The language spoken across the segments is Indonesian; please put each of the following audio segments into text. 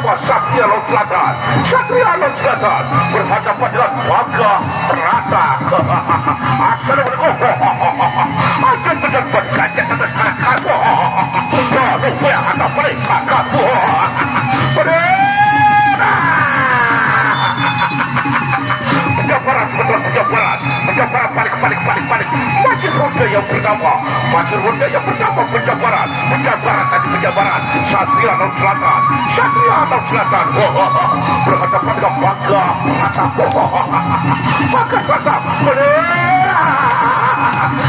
siapa? Satria Laut Selatan. Satria Laut Selatan berhadapan dengan Gagah Rata. Assalamualaikum. Ajar dengan berkaca dengan kakak. Lupa yang ada balik kakakku. Penjabaran sebentar, penjabaran balik. Masih ronde yang pertama, penjabaran Satria Laut Selatan berhadapan dengan Gagah Rata.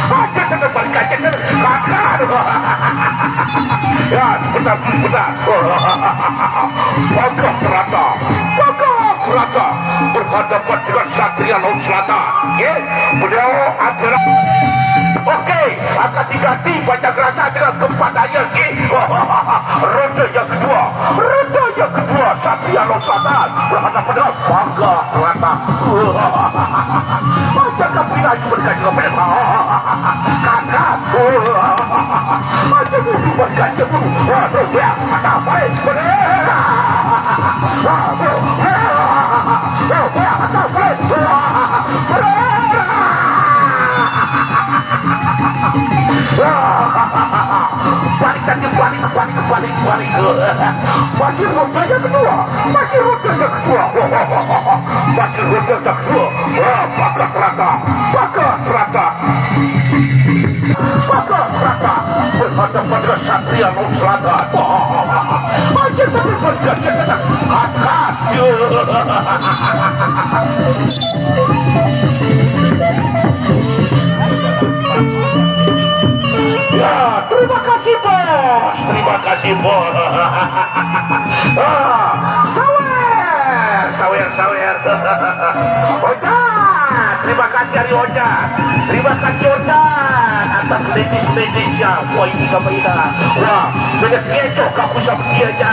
Aja dengan balik aja dengan kakak. Ya sebentar. Gagah Rata berhadapan dengan Satria Laut Selatan. Beliau adalah oke, akan diganti banyak rasa dengan keempat ayat. Ronde yang kedua Satria Laut Selatan berhadapan dengan Gagah Rata. Macam kapina itu berkaca pada kakak. Macam itu berkaca dulu. Waduh, ya, ada baik. Balik. Masih ronde yang kedua. Gagah Rata berhadapan dengan Satria Laut Selatan. Macam tapi berkaca dengan kakak. Ya, terima kasih bos. Sawer. Oja, terima kasih Ari Oja. Atas medis-medisnya. Wah, ini kabarnya. Wah, banyak kecoh kamu sama dia aja.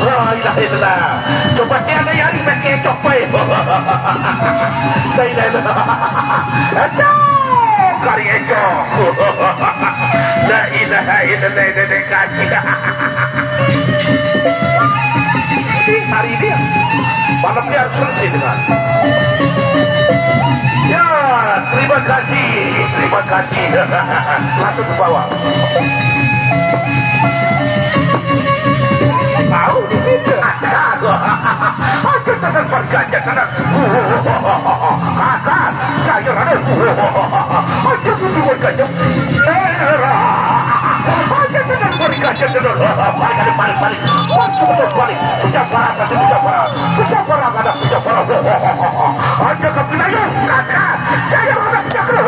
Wah, ilah. Coba dia ada yang main kecoh baik. Kari Eko. La ilaha illallah kaji. Hari ini malamnya harus selesai dengan. Ya, terima kasih. Langsung ke bawah. Tahu di situ. Aja dengan berkaca dengan. Kakak, saya ada. Aja dulu berkaca. Aja dengan berkaca dengan. Balik. Balik. Penjabaran. Aja ke Pinayung. Kakak, saya ada penjabaran.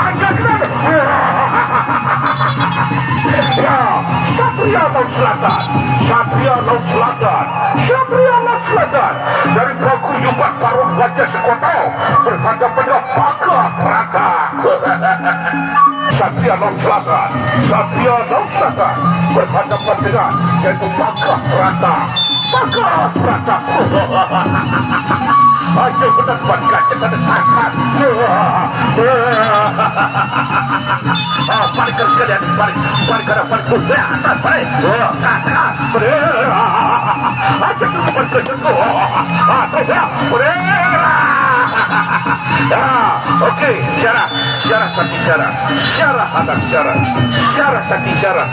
Aja dengan. Ya, Satria Laut Selatan dari paguyuban Parung Gajah Sekoto berhadapan dengan Gagah Rata. Satria Laut Selatan berhadapan dengan yaitu Gagah Rata. Aja benar berkaca pada kakak. Balik sekalian, balik. Balik. Kakak. Aja tu berkaca. Okey, syarat tadi syarat.